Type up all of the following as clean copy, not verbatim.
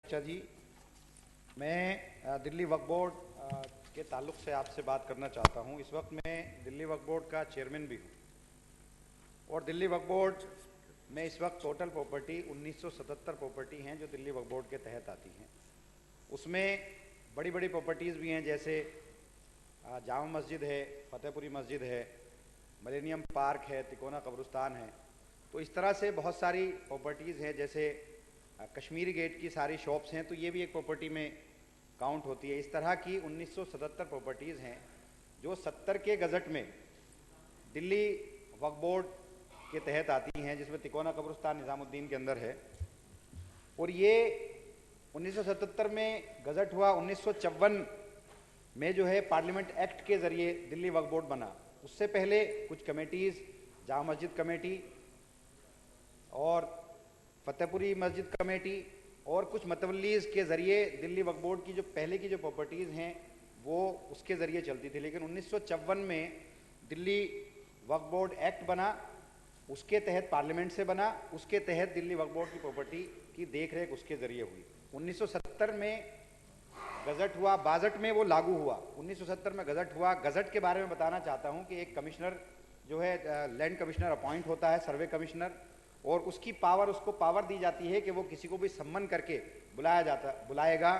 अच्छा जी, मैं दिल्ली वक्फ बोर्ड के ताल्लुक़ से आपसे बात करना चाहता हूँ। इस वक्त मैं दिल्ली वक्फ बोर्ड का चेयरमैन भी हूँ और दिल्ली वक्फ बोर्ड में इस वक्त टोटल प्रॉपर्टी 1977 प्रॉपर्टी हैं जो दिल्ली वक्फ बोर्ड के तहत आती हैं। उसमें बड़ी बड़ी प्रॉपर्टीज़ भी हैं, जैसे जामा मस्जिद है, फतेहपुरी मस्जिद है, मिलेनियम पार्क है, तिकोना कब्रिस्तान है। तो इस तरह से बहुत सारी प्रॉपर्टीज़ हैं, जैसे कश्मीरी गेट की सारी शॉप्स हैं, तो ये भी एक प्रॉपर्टी में काउंट होती है। इस तरह की 1977 प्रॉपर्टीज़ हैं जो 70 के गज़ट में दिल्ली वक्फ बोर्ड के तहत आती हैं, जिसमें तिकोना कब्रिस्तान निज़ामुद्दीन के अंदर है। और ये 1977 में गज़ट हुआ। 1954 में जो है पार्लियामेंट एक्ट के ज़रिए दिल्ली वक्फ बोर्ड बना। उससे पहले कुछ कमेटीज़, जामा मस्जिद कमेटी और फतेहपुरी मस्जिद कमेटी और कुछ मतवल्लीज़ के ज़रिए दिल्ली वक्फ बोर्ड की जो पहले की जो प्रॉपर्टीज़ हैं वो उसके ज़रिए चलती थी। लेकिन 1954 में दिल्ली वक्फ बोर्ड एक्ट बना, उसके तहत पार्लियामेंट से बना, उसके तहत दिल्ली वक्फ बोर्ड की प्रॉपर्टी की देख रेख उसके ज़रिए हुई। 1970 में गज़ट हुआ, 62 में वो लागू हुआ। 1970 में गज़ट हुआ। गज़ट के बारे में बताना चाहता हूँ कि एक कमिश्नर जो है लैंड कमिश्नर अपॉइंट होता है, सर्वे कमिश्नर, और उसकी पावर, उसको पावर दी जाती है कि वो किसी को भी सम्मन करके बुलाएगा,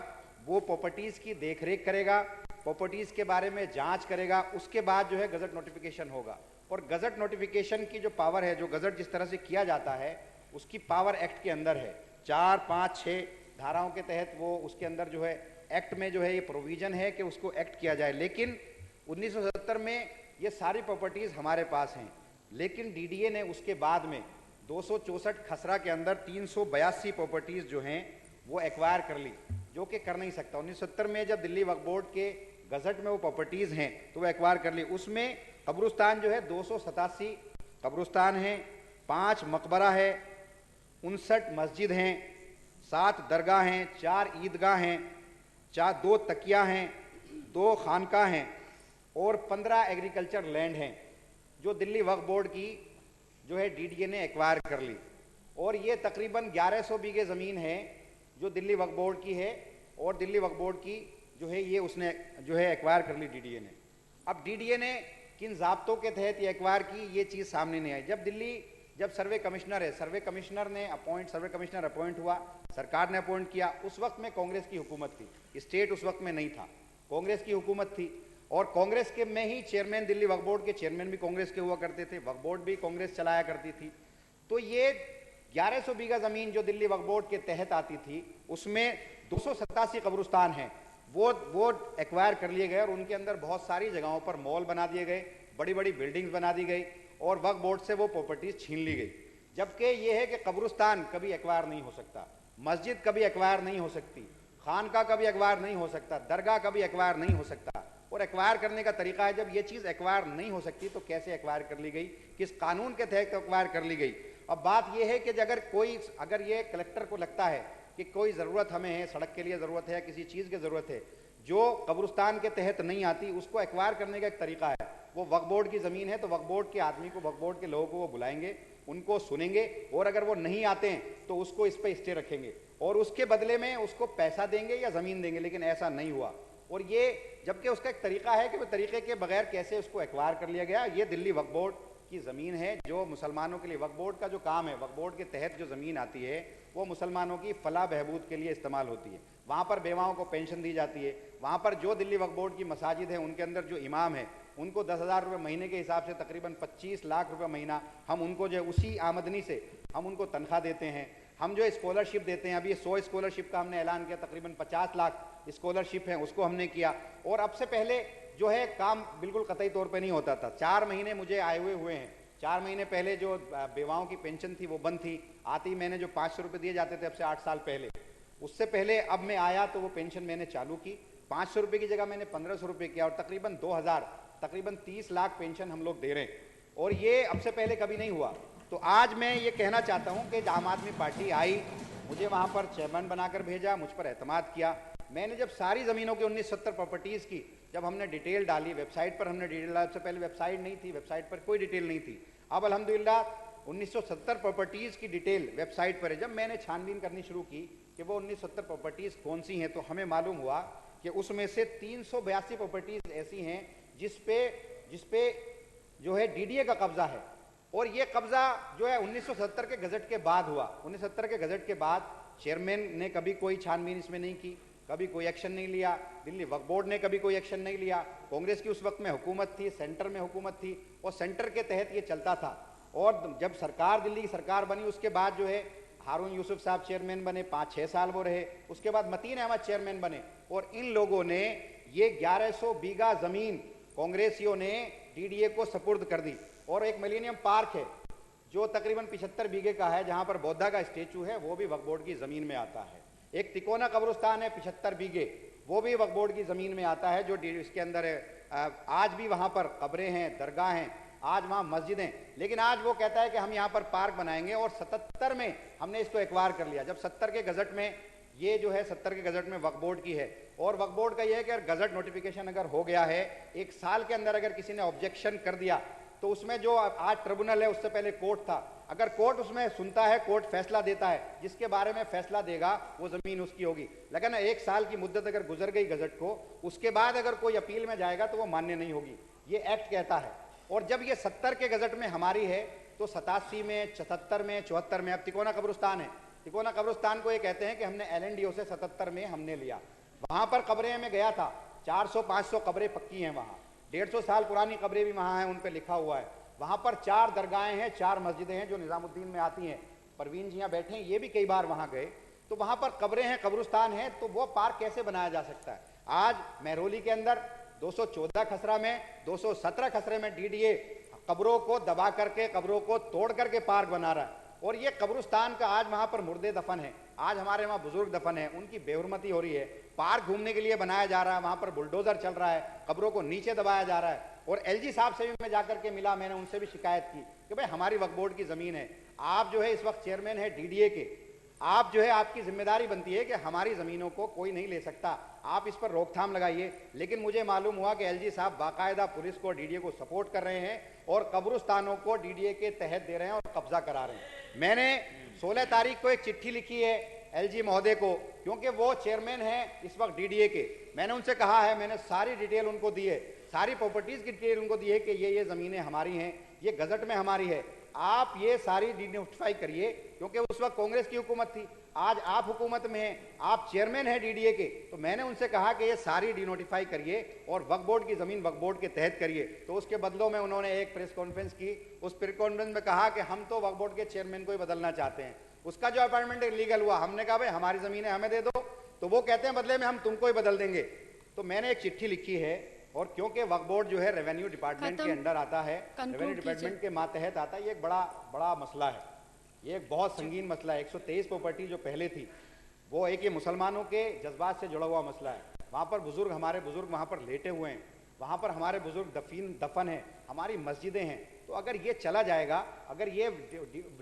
वो प्रॉपर्टीज़ की देखरेख करेगा, प्रॉपर्टीज़ के बारे में जांच करेगा, उसके बाद जो है गज़ट नोटिफिकेशन होगा। और गज़ट नोटिफिकेशन की जो पावर है, जो गज़ट जिस तरह से किया जाता है, उसकी पावर एक्ट के अंदर है। 4, 5, 6 धाराओं के तहत वो उसके अंदर जो है एक्ट में जो है ये प्रोविज़न है कि उसको एक्ट किया जाए। लेकिन 1970 में ये सारी प्रॉपर्टीज़ हमारे पास हैं, लेकिन डीडीए ने उसके बाद में 264 खसरा के अंदर 382 प्रॉपर्टीज़ जो हैं वो एक्वायर कर ली, जो कि कर नहीं सकता। 1970 में जब दिल्ली वक्फ बोर्ड के गज़ट में वो प्रॉपर्टीज़ हैं तो वो एक्वायर कर ली। उसमें कब्रिस्तान जो है 287 कब्रिस्तान हैं, 5 मकबरा है, 59 मस्जिद हैं, 7 दरगाह हैं, 4 ईदगाह हैं, 2 तकिया हैं, 2 खानका हैं और 15 एग्रीकल्चर लैंड हैं जो दिल्ली वक्फ बोर्ड की जो है डीडीए ने एक्वायर कर ली। और ये तकरीबन 1100 बीघे ज़मीन है जो दिल्ली वक्फ बोर्ड की है, और दिल्ली वक्फ बोर्ड की जो है ये उसने जो है एक्वायर कर ली डीडीए ने। अब डीडीए ने किन ज़ाब्तों के तहत ये एक्वायर की, ये चीज़ सामने नहीं आई। जब सर्वे कमिश्नर है, सर्वे कमिश्नर अपॉइंट हुआ, सरकार ने अपॉइंट किया। उस वक्त में कांग्रेस की हुकूमत थी, स्टेट उस वक्त में नहीं था, कांग्रेस की हुकूमत थी, और कांग्रेस के में ही चेयरमैन, दिल्ली वक्फ बोर्ड के चेयरमैन भी कांग्रेस के हुआ करते थे, वक्फ बोर्ड भी कांग्रेस चलाया करती थी। तो ये 1100 बीघा ज़मीन जो दिल्ली वक्फ बोर्ड के तहत आती थी, उसमें 287 कब्रिस्तान हैं, वो एक्वायर कर लिए गए और उनके अंदर बहुत सारी जगहों पर मॉल बना दिए गए, बड़ी बड़ी बिल्डिंग्स बना दी गई और वक्फ बोर्ड से वो प्रॉपर्टीज छीन ली गई। जबकि ये है कि कब्रिस्तान कभी एक्वायर नहीं हो सकता, मस्जिद कभी एक्वायर नहीं हो सकती, खानका कभी एक्वायर नहीं हो सकता, दरगाह कभी एक्वायर नहीं हो सकता। और एक्वायर करने का तरीका है, जब ये चीज़ एक्वायर नहीं हो सकती तो कैसे एक्वायर कर ली गई, किस कानून के तहत एक्वायर कर ली गई। अब बात यह है कि अगर ये कलेक्टर को लगता है कि कोई ज़रूरत हमें है, सड़क के लिए ज़रूरत है, किसी चीज़ की ज़रूरत है जो कब्रिस्तान के तहत नहीं आती, उसको एक्वायर करने का एक तरीका है। वो वक्फ बोर्ड की ज़मीन है तो वक्फ बोर्ड के आदमी को, वक्फ बोर्ड के लोगों को वो बुलाएंगे, उनको सुनेंगे, और अगर वो नहीं आते हैं तो उसको इस पर स्टे रखेंगे और उसके बदले में उसको पैसा देंगे या ज़मीन देंगे। लेकिन ऐसा नहीं हुआ। और ये जबकि उसका एक तरीका है कि वो तरीके के बगैर कैसे उसको एक्वायर कर लिया गया। ये दिल्ली वक्फ बोर्ड की ज़मीन है जो मुसलमानों के लिए, वक्फ बोर्ड का जो काम है, वक्फ बोर्ड के तहत जो ज़मीन आती है वो मुसलमानों की फलाह बहबूद के लिए इस्तेमाल होती है। वहाँ पर बेवाओं को पेंशन दी जाती है। वहाँ पर जो दिल्ली वक्फ बोर्ड की मसाजिद है उनके अंदर जो इमाम है उनको 10,000 रुपये महीने के हिसाब से तकरीबन 25 लाख रुपये महीना हम उनको जो है उसी आमदनी से हम उनको तनख्वाह देते हैं। हम जो स्कॉलरशिप देते हैं, अभी 100 स्कॉलरशिप का हमने ऐलान किया, तकरीबन 50 लाख स्कॉलरशिप है उसको हमने किया। और अब से पहले जो है काम बिल्कुल कतई तौर पे नहीं होता था। 4 महीने मुझे आए हुए हैं। 4 महीने पहले जो बेवाओं की पेंशन थी वो बंद थी, आती ही मैंने जो 500 रुपये दिए जाते थे अब से 8 साल पहले, उससे पहले अब मैं आया तो वो पेंशन मैंने चालू की। 500 रुपये की जगह मैंने 1500 रुपये किया और तकरीबन 2000, तकरीबन 30 लाख पेंशन हम लोग दे रहे हैं, और ये अब से पहले कभी नहीं हुआ। तो आज मैं ये कहना चाहता हूँ कि आम आदमी पार्टी आई, मुझे वहाँ पर चेयरमैन बनाकर भेजा, मुझ पर एतमाद किया। मैंने जब सारी ज़मीनों की 1970 प्रॉपर्टीज़ की जब हमने डिटेल डाली, वेबसाइट पर हमने डिटेल डाली, सबसे पहले वेबसाइट नहीं थी, वेबसाइट पर कोई डिटेल नहीं थी। अब अल्हम्दुलिल्लाह 1970 प्रॉपर्टीज़ की डिटेल वेबसाइट पर है। जब मैंने छानबीन करनी शुरू की कि वो 1970 प्रॉपर्टीज कौन सी हैं, तो हमें मालूम हुआ कि उसमें से 382 प्रॉपर्टीज ऐसी हैं जिसपे जो है डीडीए का कब्जा है। और ये कब्जा जो है 1970 के गजट के बाद हुआ। 1970 के गजट के बाद चेयरमैन ने कभी कोई छानबीन इसमें नहीं की, कभी कोई एक्शन नहीं लिया, दिल्ली वक्फ बोर्ड ने कभी कोई एक्शन नहीं लिया। कांग्रेस की उस वक्त में हुकूमत थी, सेंटर में हुकूमत थी और सेंटर के तहत ये चलता था। और जब सरकार दिल्ली की सरकार बनी उसके बाद जो है हारून यूसुफ साहब चेयरमैन बने, 5-6 साल वो रहे। उसके बाद मतीन अहमद चेयरमैन बने और इन लोगों ने ये 1100 बीघा जमीन कांग्रेसियों ने डीडीए को सपुर्द कर दी। और एक मिलेनियम पार्क है जो तकरीबन 75 बीघे का है, जहां पर बौद्धा का स्टेचू है, वो भी वक्फ बोर्ड की जमीन में आता है। एक तिकोना कब्रिस्तान है 75 बीघे, वो भी वक्फ बोर्ड की जमीन में आता है, जो इसके अंदर है। आज भी वहां पर कब्रें हैं, दरगाह हैं, आज वहां मस्जिदें। लेकिन आज वो कहता है कि हम यहाँ पर पार्क बनाएंगे और 77 में हमने इसको एक्वायर कर लिया। जब 70 के गजट में ये जो है 70 के गजट में वक्फ बोर्ड की है। और वक्फ बोर्ड का ये है कि अगर गजट नोटिफिकेशन अगर हो गया है, 1 साल के अंदर अगर किसी ने ऑब्जेक्शन कर दिया तो उसमें जो आज ट्रिब्यूनल है, उससे पहले कोर्ट था, अगर कोर्ट उसमें सुनता है, कोर्ट फैसला देता है, जिसके बारे में फैसला देगा वो जमीन उसकी होगी। लेकिन 1 साल की मुद्दत अगर गुजर गई गजट को, उसके बाद अगर कोई अपील में जाएगा तो वो मान्य नहीं होगी, ये एक्ट कहता है। और जब ये 70 के गजट में हमारी है तो 87 में, 77 में, 74 में, अब तिकोना कब्रिस्तान है, तिकोना कब्रिस्तान को ये कहते हैं कि हमने LNDO से 77 में हमने लिया। वहां पर कब्रें में गया था, 400-500 कब्रें पक्की हैं वहां, 150 साल पुरानी कब्रें भी वहां हैं, उन पर लिखा हुआ है। वहां पर 4 दरगाहें हैं, 4 मस्जिदें हैं जो निजामुद्दीन में आती हैं। परवीन जी यहाँ बैठे हैं, ये भी कई बार वहां गए। तो वहां पर कब्रें हैं, कब्रिस्तान है, तो वो पार्क कैसे बनाया जा सकता है? आज महरौली के अंदर 214 खसरा में, 217 खसरे में डीडीए कब्रों को दबा करके, कब्रों को तोड़ करके पार्क बना रहा है। और ये कब्रिस्तान का आज वहां पर मुर्दे दफन है, आज हमारे वहां बुजुर्ग दफन है, उनकी बेहुरमती हो रही है। पार्क घूमने के लिए बनाया जा रहा है, वहां पर बुलडोजर चल रहा है, कब्रों को नीचे दबाया जा रहा है। और LG साहब से भी मैं जाकर के मिला, मैंने उनसे भी शिकायत की कि भाई हमारी वक्फ बोर्ड की जमीन है, आप जो है इस वक्त चेयरमैन है डीडीए के, आप जो है आपकी जिम्मेदारी बनती है कि हमारी जमीनों को कोई नहीं ले सकता, आप इस पर रोकथाम लगाइए। लेकिन मुझे मालूम हुआ कि LG साहब बाकायदा पुलिस को, डीडीए को सपोर्ट कर रहे हैं और कब्रिस्तानों को डीडीए के तहत दे रहे हैं और कब्जा करा रहे हैं। मैंने 16 तारीख को एक चिट्ठी लिखी है LG महोदय को, क्योंकि वो चेयरमैन है इस वक्त डीडीए के। मैंने उनसे कहा है, मैंने सारी डिटेल उनको दी है, सारी प्रॉपर्टीज की डिटेल उनको दी है कि ये जमीनें हमारी हैं, ये गजट में हमारी है, आप ये सारी डिनोटिफाई करिए। क्योंकि उस वक्त कांग्रेस की हुकूमत थी, आज आप हुकूमत में हैं, आप चेयरमैन हैं डीडीए के, तो मैंने उनसे कहा कि ये सारी डिनोटिफाई करिए और वक्फ बोर्ड की जमीन वक्फ बोर्ड के तहत करिए। तो उसके बदलों में उन्होंने एक प्रेस कॉन्फ्रेंस की, उस प्रेस कॉन्फ्रेंस में कहा कि हम तो वक्फ बोर्ड के चेयरमैन को ही बदलना चाहते हैं। उसका जो अपॉइंटमेंट लीगल हुआ, हमने कहा भाई हमारी जमीनें हमें दे दो, तो वो कहते हैं बदले में हम तुमको ही बदल देंगे। तो मैंने एक चिट्ठी लिखी है, और क्योंकि वक्फ बोर्ड जो है रेवेन्यू डिपार्टमेंट के अंडर आता है, रेवेन्यू डिपार्टमेंट के मातहत आता है, ये एक बड़ा मसला है, ये एक बहुत संगीन मसला है। 123 प्रॉपर्टी जो पहले थी वो एक ये मुसलमानों के जज्बात से जुड़ा हुआ मसला है। वहाँ पर बुजुर्ग, हमारे बुजुर्ग वहाँ पर लेटे हुए हैं, वहाँ पर हमारे बुजुर्ग दफन है, हमारी मस्जिदें हैं। तो अगर ये चला जाएगा, अगर ये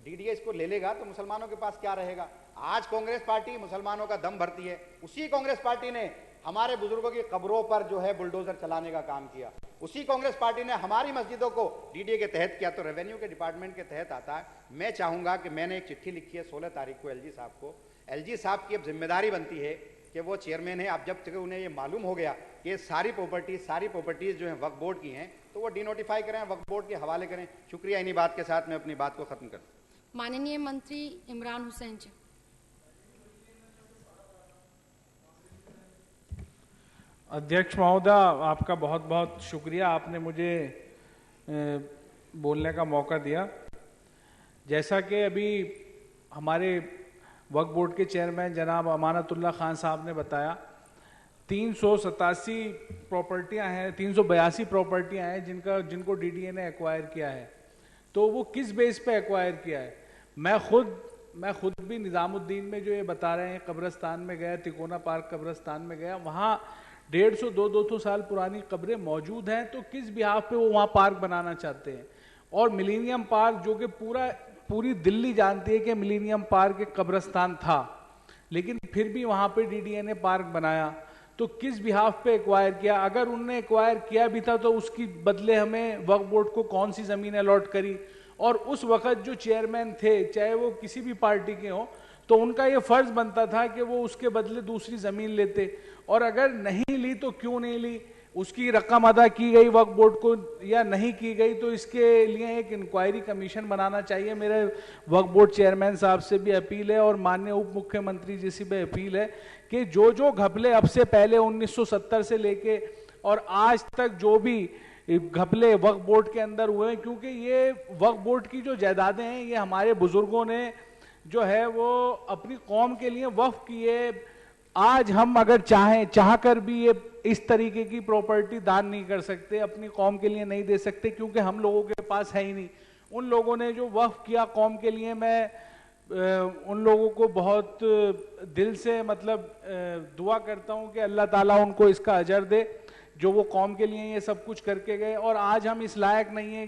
डीडीए इसको ले लेगा तो मुसलमानों के पास क्या रहेगा? आज कांग्रेस पार्टी मुसलमानों का दम भरती है, उसी कांग्रेस पार्टी ने हमारे बुजुर्गों की कब्रों पर जो है बुलडोजर चलाने का काम किया, उसी कांग्रेस पार्टी ने हमारी मस्जिदों को डीडीए के तहत किया। तो रेवेन्यू के डिपार्टमेंट के तहत आता है। मैं चाहूंगा कि मैंने एक चिट्ठी लिखी है 16 तारीख को LG साहब को, LG साहब की अब जिम्मेदारी बनती है कि वो चेयरमैन है। अब जब तक उन्हें ये मालूम हो गया कि ये सारी प्रॉपर्टीज जो है वक्फ बोर्ड की हैं, तो वो डिनोटिफाई करें, वक्फ बोर्ड के हवाले करें। शुक्रिया। इन्हीं बात के साथ मैं अपनी बात को खत्म करता हूं। माननीय मंत्री इमरान हुसैन जी। अध्यक्ष महोदय, आपका बहुत बहुत शुक्रिया, आपने मुझे बोलने का मौका दिया। जैसा कि अभी हमारे वक्फ बोर्ड के चेयरमैन जनाब अमानतुल्लाह खान साहब ने बताया, 387 प्रॉपर्टियां हैं, 382 प्रॉपर्टियां हैं जिनको डीडीए ने एक्वायर किया है। तो वो किस बेस पे एक्वायर किया है? मैं खुद भी निजामुद्दीन में जो ये बता रहे हैं, कब्रिस्तान में गया, तिकोना पार्क कब्रिस्तान में गया, वहाँ 150-200 साल पुरानी कब्रें मौजूद हैं। तो किस बिहाफ पे वो वहाँ पार्क बनाना चाहते हैं? और मिलेनियम पार्क, जो कि पूरी दिल्ली जानती है कि मिलेनियम पार्क एक कब्रिस्तान था, लेकिन फिर भी वहाँ पे डीडीए ने पार्क बनाया। तो किस बिहाफ पे एक्वायर किया? अगर उनने एक्वायर किया भी था तो उसकी बदले हमें वक्फ बोर्ड को कौन सी जमीन अलॉट करी? और उस वक्त जो चेयरमैन थे, चाहे वो किसी भी पार्टी के हों, तो उनका ये फर्ज बनता था कि वो उसके बदले दूसरी जमीन लेते, और अगर नहीं ली तो क्यों नहीं ली, उसकी रकम अदा की गई वक्फ बोर्ड को या नहीं की गई, तो इसके लिए एक इंक्वायरी कमीशन बनाना चाहिए। मेरे वक्फ बोर्ड चेयरमैन साहब से भी अपील है और माननीय उप मुख्यमंत्री जी से भी अपील है कि जो जो घपले अब से पहले 1970 से लेके और आज तक जो भी घपले वक्फ बोर्ड के अंदर हुए हैं, क्योंकि ये वक्फ बोर्ड की जो जायदादें हैं ये हमारे बुजुर्गों ने जो है वो अपनी कौम के लिए वक्फ किए। आज हम अगर चाह कर भी ये इस तरीके की प्रॉपर्टी दान नहीं कर सकते, अपनी कौम के लिए नहीं दे सकते, क्योंकि हम लोगों के पास है ही नहीं। उन लोगों ने जो वक्फ किया कौम के लिए, मैं उन लोगों को बहुत दिल से मतलब दुआ करता हूं कि अल्लाह ताला उनको इसका अजर दे, जो वो कौम के लिए ये सब कुछ करके गए। और आज हम इस लायक नहीं है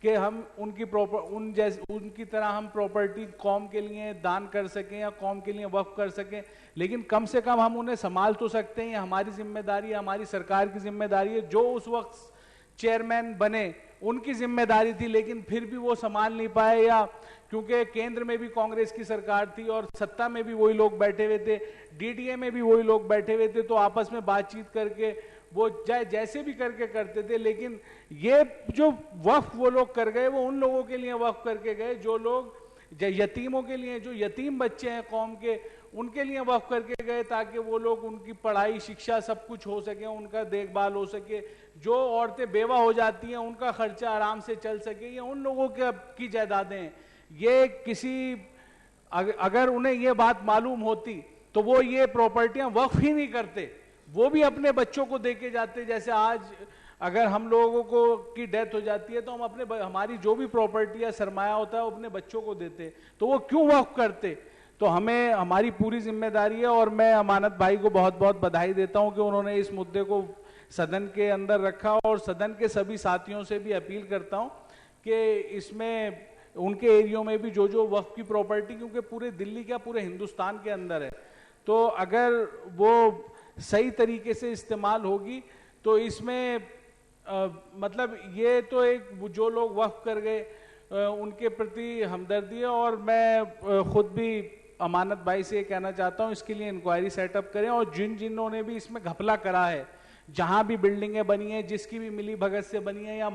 कि हम उनकी तरह हम प्रॉपर्टी कौम के लिए दान कर सकें या कौम के लिए वक्फ कर सकें, लेकिन कम से कम हम उन्हें संभाल तो सकते हैं। हमारी जिम्मेदारी है, हमारी सरकार की जिम्मेदारी है। जो उस वक्त चेयरमैन बने उनकी जिम्मेदारी थी, लेकिन फिर भी वो संभाल नहीं पाए, या क्योंकि केंद्र में भी कांग्रेस की सरकार थी और सत्ता में भी वही लोग बैठे हुए थे, डीडीए में भी वही लोग बैठे हुए थे, तो आपस में बातचीत करके वो जैसे भी करके करते थे। लेकिन ये जो वक्फ वो लोग कर गए वो उन लोगों के लिए वक्फ करके गए जो लोग यतीमों के लिए, जो यतीम बच्चे हैं कौम के, उनके लिए वक्फ करके गए, ताकि वो लोग उनकी पढ़ाई शिक्षा सब कुछ हो सके, उनका देखभाल हो सके। जो औरतें बेवा हो जाती हैं उनका खर्चा आराम से चल सके, ये उन लोगों की जायदादें हैं। ये किसी अगर उन्हें ये बात मालूम होती तो वो ये प्रॉपर्टियां वक्फ ही नहीं करते, वो भी अपने बच्चों को देके जाते। जैसे आज अगर हम लोगों को की डेथ हो जाती है तो हम हमारी जो भी प्रॉपर्टी या सरमाया होता है वो अपने बच्चों को देते, तो वो क्यों वक्फ करते। तो हमें हमारी पूरी जिम्मेदारी है, और मैं अमानत भाई को बहुत बहुत बधाई देता हूं कि उन्होंने इस मुद्दे को सदन के अंदर रखा, और सदन के सभी साथियों से भी अपील करता हूं कि इसमें उनके एरियो में भी जो जो वक्फ की प्रॉपर्टी, क्योंकि पूरे दिल्ली क्या पूरे हिंदुस्तान के अंदर है, तो अगर वो सही तरीके से इस्तेमाल होगी तो इसमें मतलब ये तो एक जो लोग वक्फ कर गए उनके प्रति हमदर्दी है। और मैं खुद भी अमानत भाई से ये कहना चाहता हूँ इसके लिए इंक्वायरी सेटअप करें, और जिन्होंने भी इसमें घपला करा है, जहां भी बिल्डिंगें बनी हैं, जिसकी भी मिली भगत से बनी है या